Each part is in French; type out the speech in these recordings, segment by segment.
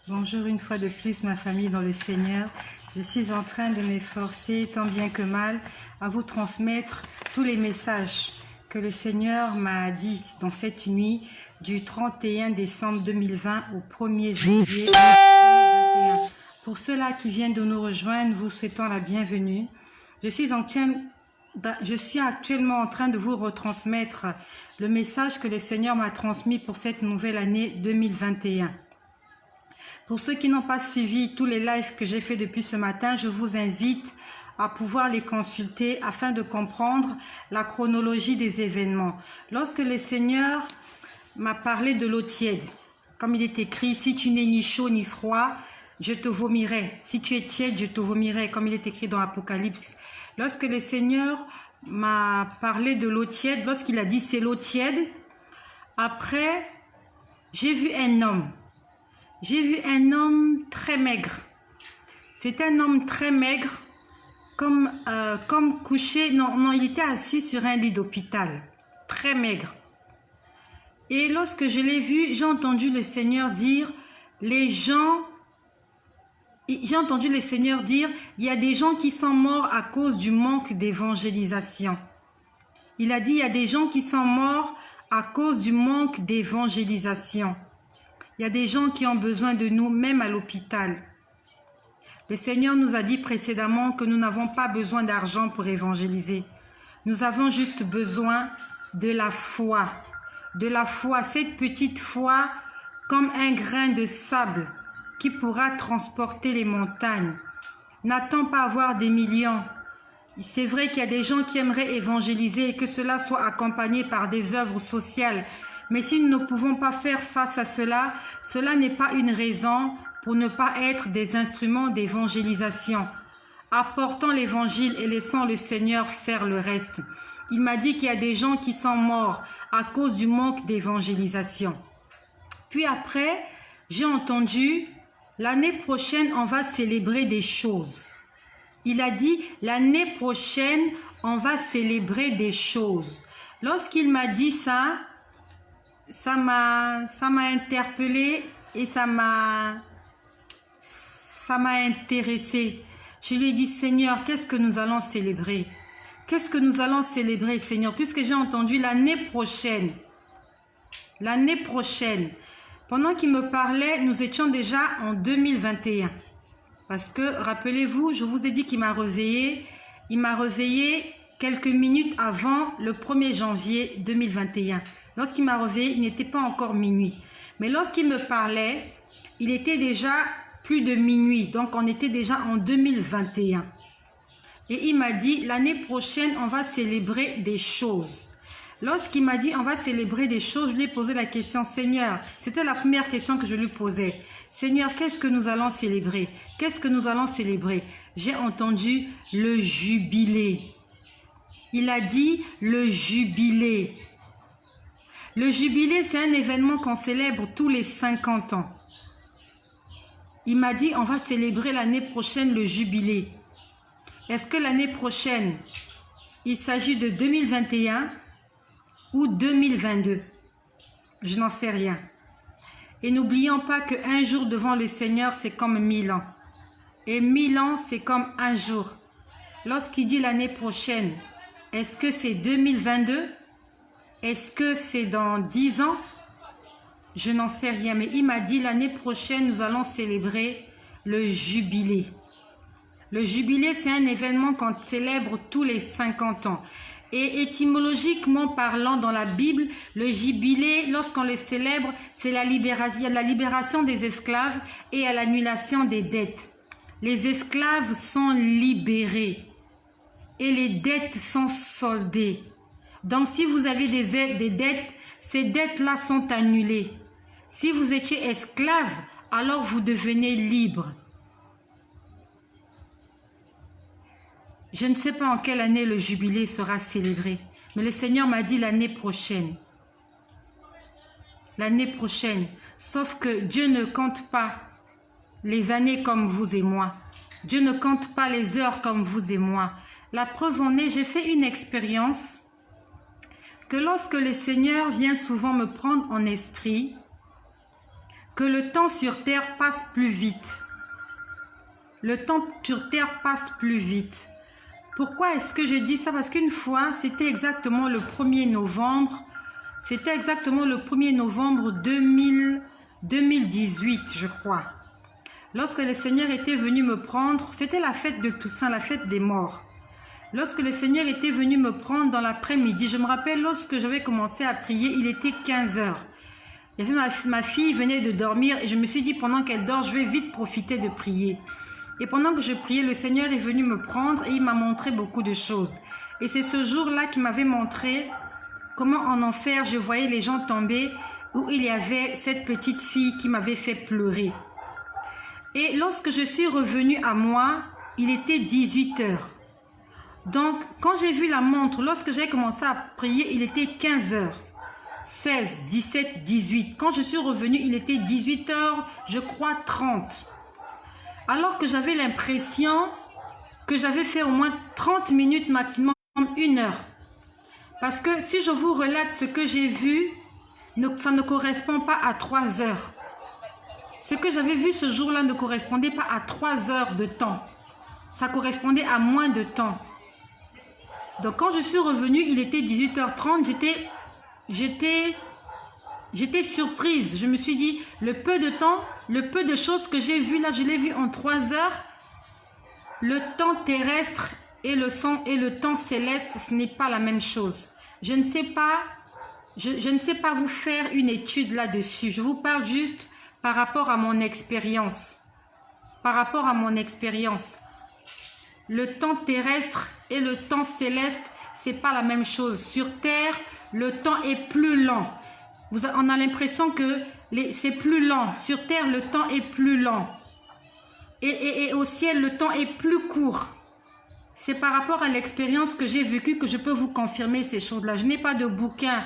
Bonjour une fois de plus ma famille dans le Seigneur. Je suis en train de m'efforcer tant bien que mal à vous transmettre tous les messages que le Seigneur m'a dit dans cette nuit du 31 décembre 2020 au 1er janvier 2021. Pour ceux-là qui viennent de nous rejoindre, vous souhaitons la bienvenue. Je suis actuellement en train de vous retransmettre le message que le Seigneur m'a transmis pour cette nouvelle année 2021. Pour ceux qui n'ont pas suivi tous les lives que j'ai fait depuis ce matin, je vous invite à pouvoir les consulter afin de comprendre la chronologie des événements. Lorsque le Seigneur m'a parlé de l'eau tiède, comme il est écrit, si tu n'es ni chaud ni froid, je te vomirai. Si tu es tiède, je te vomirai, comme il est écrit dans l'Apocalypse. Lorsque le Seigneur m'a parlé de l'eau tiède, lorsqu'il a dit c'est l'eau tiède, après, j'ai vu un homme. J'ai vu un homme très maigre. C'est un homme très maigre, comme couché. Non, il était assis sur un lit d'hôpital. Très maigre. Et lorsque je l'ai vu, j'ai entendu le Seigneur dire, il y a des gens qui sont morts à cause du manque d'évangélisation. Il a dit, il y a des gens qui sont morts à cause du manque d'évangélisation. Il y a des gens qui ont besoin de nous, même à l'hôpital. Le Seigneur nous a dit précédemment que nous n'avons pas besoin d'argent pour évangéliser. Nous avons juste besoin de la foi. De la foi, cette petite foi comme un grain de sable qui pourra transporter les montagnes. N'attends pas avoir des millions. C'est vrai qu'il y a des gens qui aimeraient évangéliser et que cela soit accompagné par des œuvres sociales. Mais si nous ne pouvons pas faire face à cela, cela n'est pas une raison pour ne pas être des instruments d'évangélisation. Apportons l'évangile et laissons le Seigneur faire le reste. Il m'a dit qu'il y a des gens qui sont morts à cause du manque d'évangélisation. Puis après, j'ai entendu, l'année prochaine, on va célébrer des choses. Il a dit, l'année prochaine, on va célébrer des choses. Lorsqu'il m'a dit ça m'a interpellée et ça m'a intéressée. Je lui ai dit, Seigneur, qu'est-ce que nous allons célébrer? Qu'est-ce que nous allons célébrer, Seigneur? Puisque j'ai entendu l'année prochaine. L'année prochaine. Pendant qu'il me parlait, nous étions déjà en 2021. Parce que, rappelez-vous, je vous ai dit qu'il m'a réveillé. Il m'a réveillé quelques minutes avant le 1er janvier 2021. Lorsqu'il m'a réveillé, il n'était pas encore minuit. Mais lorsqu'il me parlait, il était déjà plus de minuit. Donc, on était déjà en 2021. Et il m'a dit, l'année prochaine, on va célébrer des choses. Lorsqu'il m'a dit, on va célébrer des choses, je lui ai posé la question, Seigneur, c'était la première question que je lui posais. Seigneur, qu'est-ce que nous allons célébrer? Qu'est-ce que nous allons célébrer? J'ai entendu le jubilé. Il a dit le jubilé. Le jubilé, c'est un événement qu'on célèbre tous les 50 ans. Il m'a dit, on va célébrer l'année prochaine le jubilé. Est-ce que l'année prochaine, il s'agit de 2021 ou 2022? Je n'en sais rien. Et n'oublions pas qu'un jour devant le Seigneur, c'est comme 1000 ans. Et 1000 ans, c'est comme un jour. Lorsqu'il dit l'année prochaine, est-ce que c'est 2022? Est-ce que c'est dans 10 ans? Je n'en sais rien, mais il m'a dit l'année prochaine, nous allons célébrer le jubilé. Le jubilé, c'est un événement qu'on célèbre tous les 50 ans. Et étymologiquement parlant dans la Bible, le jubilé, lorsqu'on le célèbre, c'est la libération des esclaves et à l'annulation des dettes. Les esclaves sont libérés et les dettes sont soldées. Donc, si vous avez des dettes, ces dettes-là sont annulées. Si vous étiez esclave, alors vous devenez libre. Je ne sais pas en quelle année le jubilé sera célébré, mais le Seigneur m'a dit l'année prochaine. L'année prochaine. Sauf que Dieu ne compte pas les années comme vous et moi. Dieu ne compte pas les heures comme vous et moi. La preuve en est, j'ai fait une expérience que lorsque le Seigneur vient souvent me prendre en esprit, que le temps sur terre passe plus vite. Le temps sur terre passe plus vite. Pourquoi est-ce que je dis ça? Parce qu'une fois, c'était exactement le 1er novembre. C'était exactement le 1er novembre 2018, je crois. Lorsque le Seigneur était venu me prendre, c'était la fête de Toussaint, la fête des morts. Lorsque le Seigneur était venu me prendre dans l'après-midi, je me rappelle lorsque j'avais commencé à prier, il était 15 heures. Il y avait ma fille venait de dormir et je me suis dit pendant qu'elle dort, je vais vite profiter de prier. Et pendant que je priais, le Seigneur est venu me prendre et il m'a montré beaucoup de choses. Et c'est ce jour-là qu'il m'avait montré comment en enfer je voyais les gens tomber, où il y avait cette petite fille qui m'avait fait pleurer. Et lorsque je suis revenue à moi, il était 18 heures. Donc, quand j'ai vu la montre, lorsque j'ai commencé à prier, il était 15 heures. 16, 17, 18. Quand je suis revenue, il était 18 heures, je crois 30. Alors que j'avais l'impression que j'avais fait au moins 30 minutes maximum, 1 heure. Parce que si je vous relate ce que j'ai vu, ça ne correspond pas à 3 heures. Ce que j'avais vu ce jour-là ne correspondait pas à 3 heures de temps. Ça correspondait à moins de temps. Donc quand je suis revenue, il était 18h30, j'étais surprise. Je me suis dit, le peu de choses que j'ai vues là, je l'ai vu en 3 heures. Le temps terrestre et le temps céleste, ce n'est pas la même chose. Je ne sais pas vous faire une étude là-dessus. Je vous parle juste par rapport à mon expérience. Par rapport à mon expérience. Le temps terrestre et le temps céleste, c'est pas la même chose. Sur terre, le temps est plus lent. On a l'impression que c'est plus lent. Sur terre, le temps est plus lent. Et au ciel, le temps est plus court. C'est par rapport à l'expérience que j'ai vécue que je peux vous confirmer ces choses-là. Je n'ai pas de bouquin,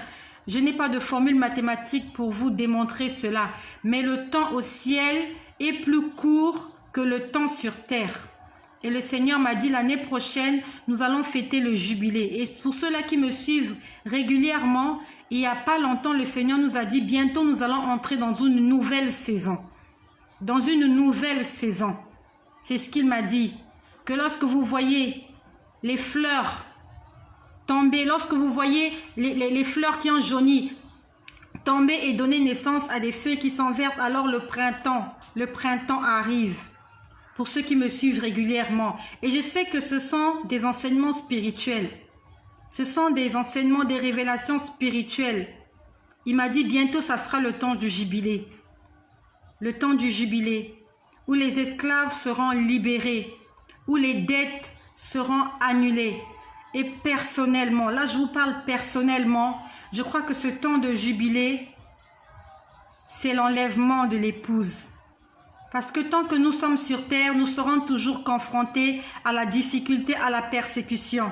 je n'ai pas de formule mathématique pour vous démontrer cela. Mais le temps au ciel est plus court que le temps sur terre. Et le Seigneur m'a dit l'année prochaine, nous allons fêter le jubilé. Et pour ceux-là qui me suivent régulièrement, il n'y a pas longtemps, le Seigneur nous a dit, bientôt nous allons entrer dans une nouvelle saison. Dans une nouvelle saison. C'est ce qu'il m'a dit. Que lorsque vous voyez les fleurs tomber, lorsque vous voyez les fleurs qui ont jauni tomber et donner naissance à des feuilles qui sont vertes, alors le printemps arrive. Pour ceux qui me suivent régulièrement. Et je sais que ce sont des enseignements spirituels. Ce sont des enseignements, des révélations spirituelles. Il m'a dit bientôt ça sera le temps du jubilé. Le temps du jubilé. Où les esclaves seront libérés. Où les dettes seront annulées. Et personnellement, là je vous parle personnellement, je crois que ce temps de jubilé, c'est l'enlèvement de l'épouse. Parce que tant que nous sommes sur terre, nous serons toujours confrontés à la difficulté, à la persécution.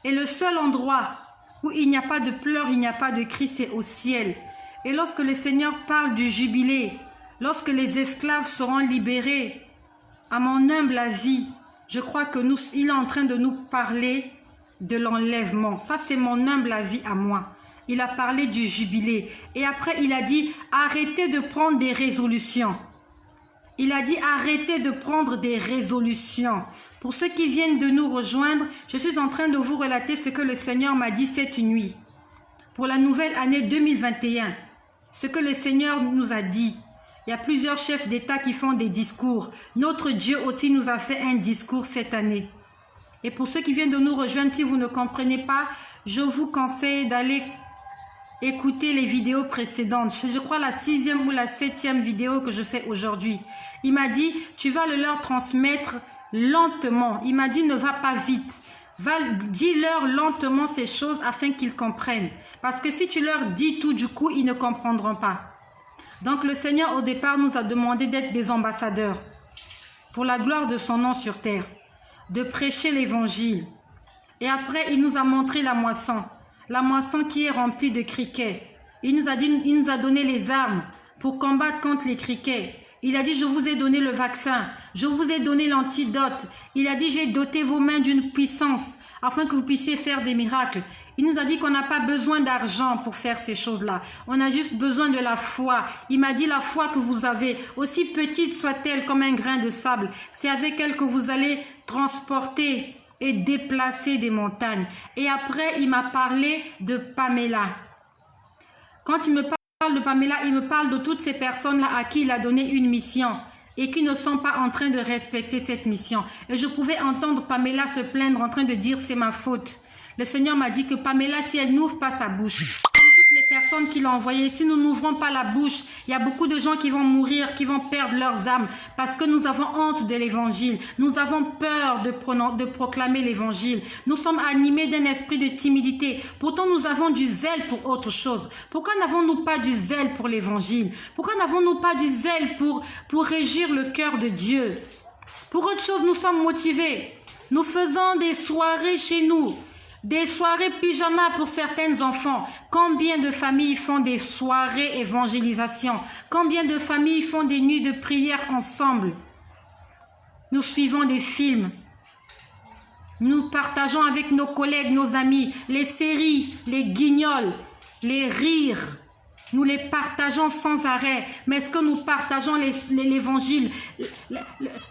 Et le seul endroit où il n'y a pas de pleurs, il n'y a pas de cris, c'est au ciel. Et lorsque le Seigneur parle du jubilé, lorsque les esclaves seront libérés, à mon humble avis, je crois que il est en train de nous parler de l'enlèvement. Ça, c'est mon humble avis à moi. Il a parlé du jubilé. Et après, il a dit, arrêtez de prendre des résolutions. Il a dit arrêtez de prendre des résolutions. Pour ceux qui viennent de nous rejoindre, je suis en train de vous relater ce que le Seigneur m'a dit cette nuit. Pour la nouvelle année 2021, ce que le Seigneur nous a dit. Il y a plusieurs chefs d'État qui font des discours. Notre Dieu aussi nous a fait un discours cette année. Et pour ceux qui viennent de nous rejoindre, si vous ne comprenez pas, je vous conseille d'aller écouter les vidéos précédentes. Je crois la 6e ou la 7e vidéo que je fais aujourd'hui. Il m'a dit, tu vas le leur transmettre lentement. Il m'a dit, ne va pas vite. Dis-leur lentement ces choses afin qu'ils comprennent. Parce que si tu leur dis tout, du coup, ils ne comprendront pas. Donc le Seigneur, au départ, nous a demandé d'être des ambassadeurs pour la gloire de son nom sur terre, de prêcher l'évangile. Et après, il nous a montré la moisson qui est remplie de criquets. Il nous a donné les armes pour combattre contre les criquets. Il a dit, je vous ai donné le vaccin, je vous ai donné l'antidote. Il a dit, j'ai doté vos mains d'une puissance afin que vous puissiez faire des miracles. Il nous a dit qu'on n'a pas besoin d'argent pour faire ces choses-là. On a juste besoin de la foi. Il m'a dit la foi que vous avez, aussi petite soit-elle comme un grain de sable, c'est avec elle que vous allez transporter et déplacer des montagnes. Et après, il m'a parlé de Pamela. Quand il me parle de Pamela, il me parle de toutes ces personnes-là à qui il a donné une mission et qui ne sont pas en train de respecter cette mission. Et je pouvais entendre Pamela se plaindre en train de dire c'est ma faute. Le Seigneur m'a dit que Pamela, si elle n'ouvre pas sa bouche, comme toutes les personnes qu'il a envoyées, si nous n'ouvrons pas la bouche, il y a beaucoup de gens qui vont mourir, qui vont perdre leurs âmes parce que nous avons honte de l'évangile. Nous avons peur de proclamer l'évangile. Nous sommes animés d'un esprit de timidité. Pourtant, nous avons du zèle pour autre chose. Pourquoi n'avons-nous pas du zèle pour l'évangile? Pourquoi n'avons-nous pas du zèle pour régir le cœur de Dieu? Pour autre chose, nous sommes motivés. Nous faisons des soirées chez nous. Des soirées pyjama pour certains enfants. Combien de familles font des soirées évangélisation? Combien de familles font des nuits de prière ensemble? Nous suivons des films. Nous partageons avec nos collègues, nos amis, les séries, les guignols, les rires. Nous les partageons sans arrêt. Mais est-ce que nous partageons l'évangile,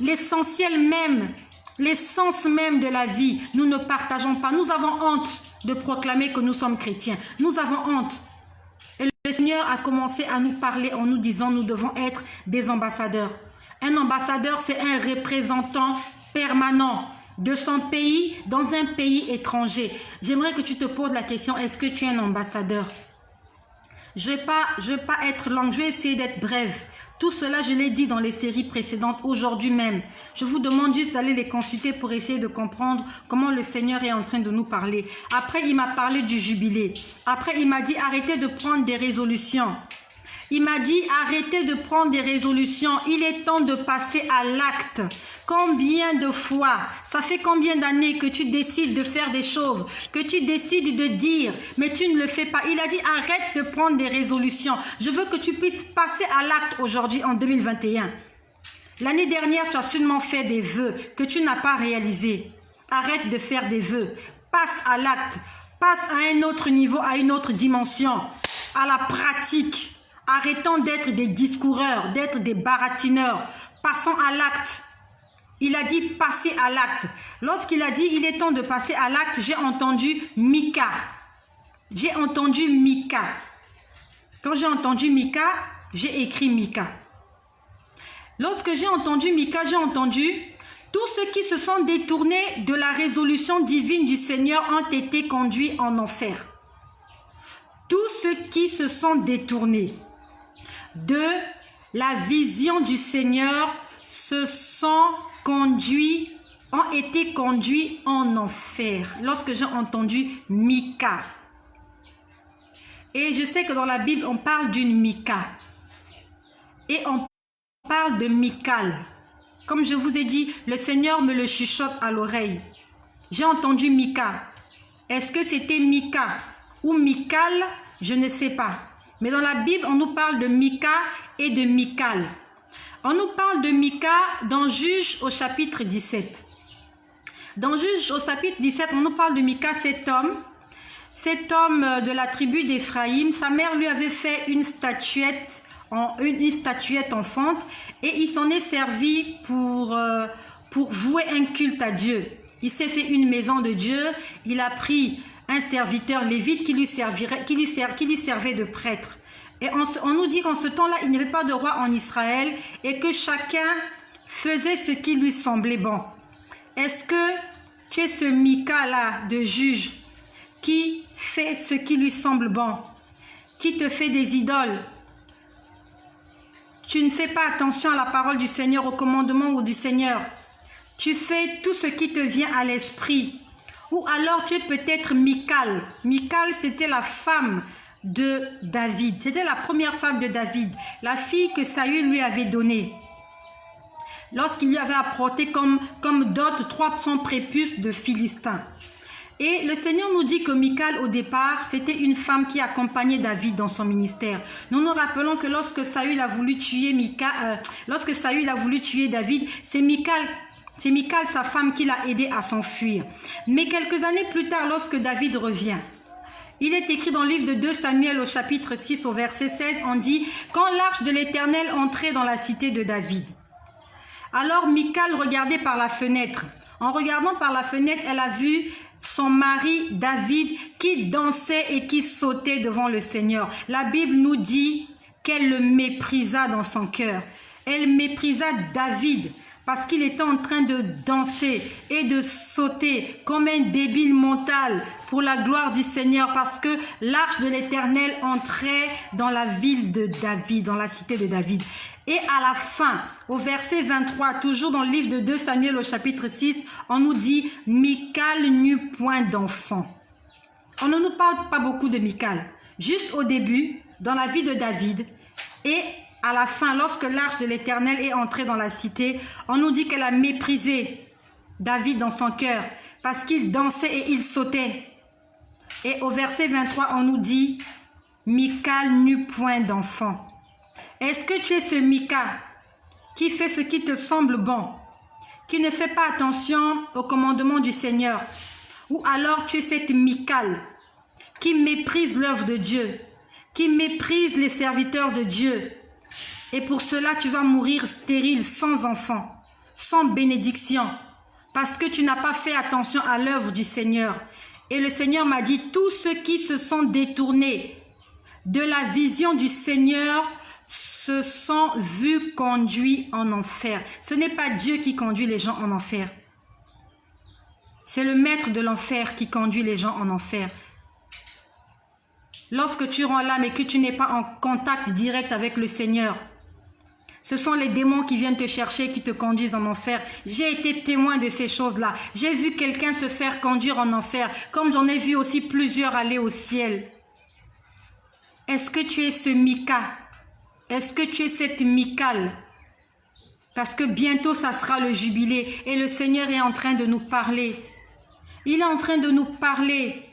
l'essentiel même? L'essence même de la vie, nous ne partageons pas. Nous avons honte de proclamer que nous sommes chrétiens. Nous avons honte. Et le Seigneur a commencé à nous parler en nous disant nous devons être des ambassadeurs. Un ambassadeur, c'est un représentant permanent de son pays dans un pays étranger. J'aimerais que tu te poses la question, est-ce que tu es un ambassadeur? Je ne vais pas être longue, je vais essayer d'être brève. Tout cela, je l'ai dit dans les séries précédentes, aujourd'hui même. Je vous demande juste d'aller les consulter pour essayer de comprendre comment le Seigneur est en train de nous parler. Après, il m'a parlé du jubilé. Après, il m'a dit arrêtez de prendre des résolutions. Il m'a dit arrêtez de prendre des résolutions. Il est temps de passer à l'acte. Combien de fois, ça fait combien d'années que tu décides de faire des choses, que tu décides de dire, mais tu ne le fais pas. Il a dit arrête de prendre des résolutions. Je veux que tu puisses passer à l'acte aujourd'hui en 2021. L'année dernière, tu as seulement fait des vœux que tu n'as pas réalisés. Arrête de faire des vœux. Passe à l'acte. Passe à un autre niveau, à une autre dimension, à la pratique. Arrêtons d'être des discoureurs, d'être des baratineurs. Passons à l'acte. Il a dit passer à l'acte. Lorsqu'il a dit il est temps de passer à l'acte, j'ai entendu Mika. J'ai entendu Mika. Quand j'ai entendu Mika, j'ai écrit Mika. Lorsque j'ai entendu Mika, j'ai entendu tous ceux qui se sont détournés de la résolution divine du Seigneur ont été conduits en enfer. Tous ceux qui se sont détournés de la vision du Seigneur ont été conduits en enfer. Lorsque j'ai entendu Mika. Et je sais que dans la Bible, on parle d'une Mika. Et on parle de Michal. Comme je vous ai dit, le Seigneur me le chuchote à l'oreille. J'ai entendu Mika. Est-ce que c'était Mika ou Michal? Je ne sais pas. Mais dans la Bible, on nous parle de Mika et de Michal. On nous parle de Mika dans Juges au chapitre 17. Dans Juges au chapitre 17, on nous parle de Mika, cet homme de la tribu d'Éphraïm. Sa mère lui avait fait une statuette enfante et il s'en est servi pour vouer un culte à Dieu. Il s'est fait une maison de Dieu. Il a pris un serviteur lévite qui lui servait de prêtre. Et on nous dit qu'en ce temps-là, il n'y avait pas de roi en Israël et que chacun faisait ce qui lui semblait bon. Est-ce que tu es ce Mika-là de juge qui fait ce qui lui semble bon, qui te fait des idoles? Tu ne fais pas attention à la parole du Seigneur, au commandement ou du Seigneur. Tu fais tout ce qui te vient à l'esprit. Ou alors tu es peut-être Michal. Michal, c'était la femme de David. C'était la première femme de David, la fille que Saül lui avait donnée. Lorsqu'il lui avait apporté comme dot 300 prépuces de Philistins. Et le Seigneur nous dit que Michal, au départ, c'était une femme qui accompagnait David dans son ministère. Nous nous rappelons que lorsque Saül a voulu tuer David, c'est Michal C'est Michal, sa femme, qui l'a aidé à s'enfuir. Mais quelques années plus tard, lorsque David revient, il est écrit dans le livre de 2 Samuel au chapitre 6 au verset 16, on dit « Quand l'arche de l'Éternel entrait dans la cité de David, alors Michal regardait par la fenêtre. En regardant par la fenêtre, elle a vu son mari David qui dansait et qui sautait devant le Seigneur. La Bible nous dit qu'elle le méprisa dans son cœur. Elle méprisa David parce qu'il était en train de danser et de sauter comme un débile mental pour la gloire du Seigneur, parce que l'arche de l'Éternel entrait dans la ville de David, dans la cité de David. Et à la fin, au verset 23, toujours dans le livre de 2 Samuel au chapitre 6, on nous dit « Michal n'eut point d'enfant ». On ne nous parle pas beaucoup de Michal. Juste au début, dans la vie de David, et à la fin, lorsque l'arche de l'Éternel est entrée dans la cité, on nous dit qu'elle a méprisé David dans son cœur parce qu'il dansait et il sautait. Et au verset 23, on nous dit « Michal n'eut point d'enfant ». Est-ce que tu es ce Micha qui fait ce qui te semble bon, qui ne fait pas attention au commandement du Seigneur? Ou alors tu es cette Michal qui méprise l'œuvre de Dieu, qui méprise les serviteurs de Dieu? Et pour cela, tu vas mourir stérile, sans enfant, sans bénédiction, parce que tu n'as pas fait attention à l'œuvre du Seigneur. Et le Seigneur m'a dit, tous ceux qui se sont détournés de la vision du Seigneur se sont vus conduits en enfer. Ce n'est pas Dieu qui conduit les gens en enfer. C'est le maître de l'enfer qui conduit les gens en enfer. Lorsque tu rends l'âme et que tu n'es pas en contact direct avec le Seigneur, ce sont les démons qui viennent te chercher, qui te conduisent en enfer. J'ai été témoin de ces choses-là. J'ai vu quelqu'un se faire conduire en enfer, comme j'en ai vu aussi plusieurs aller au ciel. Est-ce que tu es ce Micha? Est-ce que tu es cette Michal? Parce que bientôt, ça sera le jubilé et le Seigneur est en train de nous parler. Il est en train de nous parler.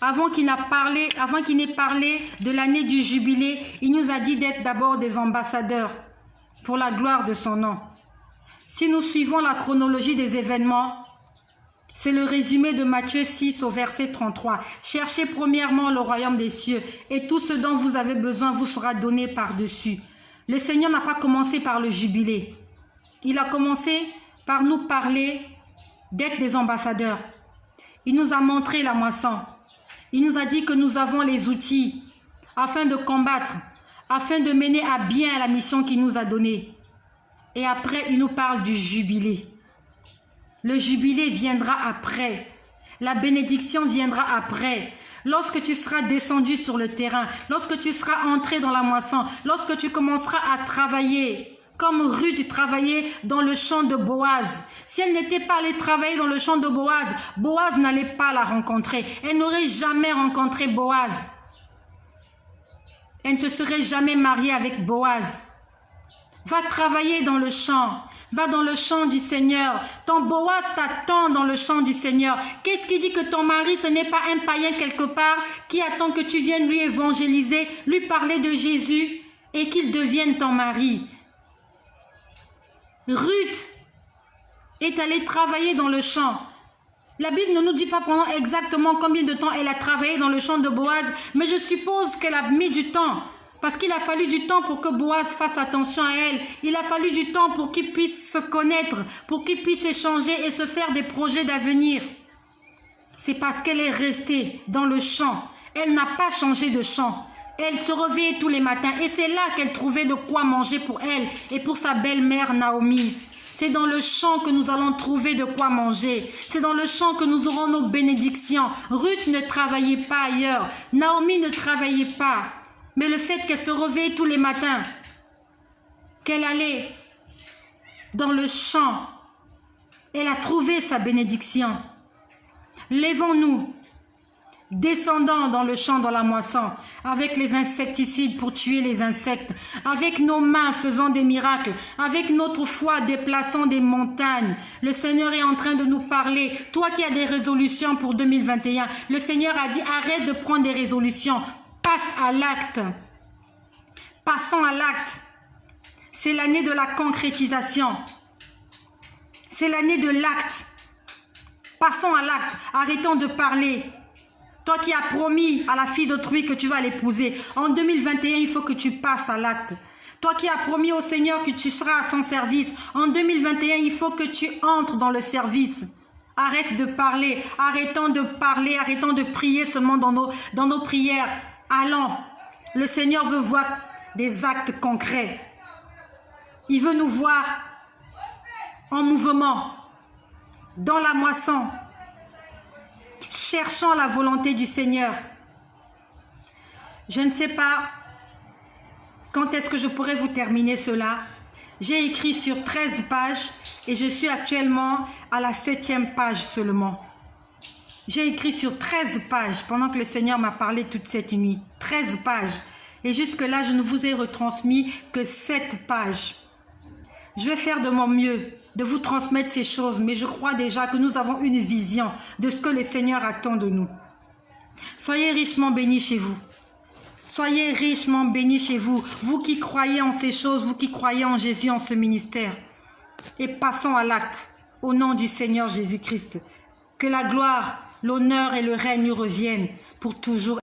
Avant qu'il n'ait parlé de l'année du jubilé, il nous a dit d'être d'abord des ambassadeurs pour la gloire de son nom. Si nous suivons la chronologie des événements, c'est le résumé de Matthieu 6 au verset 33. Cherchez premièrement le royaume des cieux et tout ce dont vous avez besoin vous sera donné par-dessus. Le Seigneur n'a pas commencé par le jubilé. Il a commencé par nous parler d'être des ambassadeurs. Il nous a montré la moisson. Il nous a dit que nous avons les outils afin de combattre, afin de mener à bien la mission qu'il nous a donnée. Et après, il nous parle du jubilé. Le jubilé viendra après. La bénédiction viendra après. Lorsque tu seras descendu sur le terrain, lorsque tu seras entré dans la moisson, lorsque tu commenceras à travailler, comme Ruth travaillait dans le champ de Boaz. Si elle n'était pas allée travailler dans le champ de Boaz, Boaz n'allait pas la rencontrer. Elle n'aurait jamais rencontré Boaz. Elle ne se serait jamais mariée avec Boaz. Va travailler dans le champ. Va dans le champ du Seigneur. Ton Boaz t'attend dans le champ du Seigneur. Qu'est-ce qui dit que ton mari, ce n'est pas un païen quelque part qui attend que tu viennes lui évangéliser, lui parler de Jésus et qu'il devienne ton mari? Ruth est allée travailler dans le champ. La Bible ne nous dit pas pendant exactement combien de temps elle a travaillé dans le champ de Boaz, mais je suppose qu'elle a mis du temps, parce qu'il a fallu du temps pour que Boaz fasse attention à elle. Il a fallu du temps pour qu'ils puissent se connaître, pour qu'ils puissent échanger et se faire des projets d'avenir. C'est parce qu'elle est restée dans le champ. Elle n'a pas changé de champ. Elle se réveillait tous les matins et c'est là qu'elle trouvait de quoi manger pour elle et pour sa belle-mère Naomi. C'est dans le champ que nous allons trouver de quoi manger. C'est dans le champ que nous aurons nos bénédictions. Ruth ne travaillait pas ailleurs. Naomi ne travaillait pas. Mais le fait qu'elle se réveille tous les matins, qu'elle allait dans le champ, elle a trouvé sa bénédiction. Lèvons-nous. Descendons dans le champ, dans la moisson, avec les insecticides pour tuer les insectes, avec nos mains faisant des miracles, avec notre foi déplaçant des montagnes. Le Seigneur est en train de nous parler. Toi qui as des résolutions pour 2021, le Seigneur a dit arrête de prendre des résolutions, passe à l'acte. Passons à l'acte. C'est l'année de la concrétisation. C'est l'année de l'acte. Passons à l'acte. Arrêtons de parler. Toi qui as promis à la fille d'autrui que tu vas l'épouser, en 2021, il faut que tu passes à l'acte. Toi qui as promis au Seigneur que tu seras à son service, en 2021, il faut que tu entres dans le service. Arrête de parler, arrêtons de parler, arrêtons de prier seulement dans nos prières. Allons, le Seigneur veut voir des actes concrets. Il veut nous voir en mouvement, dans la moisson, cherchant la volonté du Seigneur. Je ne sais pas quand est-ce que je pourrais vous terminer cela. J'ai écrit sur 13 pages et je suis actuellement à la 7e page seulement. J'ai écrit sur 13 pages pendant que le Seigneur m'a parlé toute cette nuit. 13 pages. Et jusque-là, je ne vous ai retransmis que 7 pages. Je vais faire de mon mieux de vous transmettre ces choses, mais je crois déjà que nous avons une vision de ce que le Seigneur attend de nous. Soyez richement bénis chez vous. Soyez richement bénis chez vous, vous qui croyez en ces choses, vous qui croyez en Jésus, en ce ministère. Et passons à l'acte, au nom du Seigneur Jésus-Christ. Que la gloire, l'honneur et le règne reviennent pour toujours.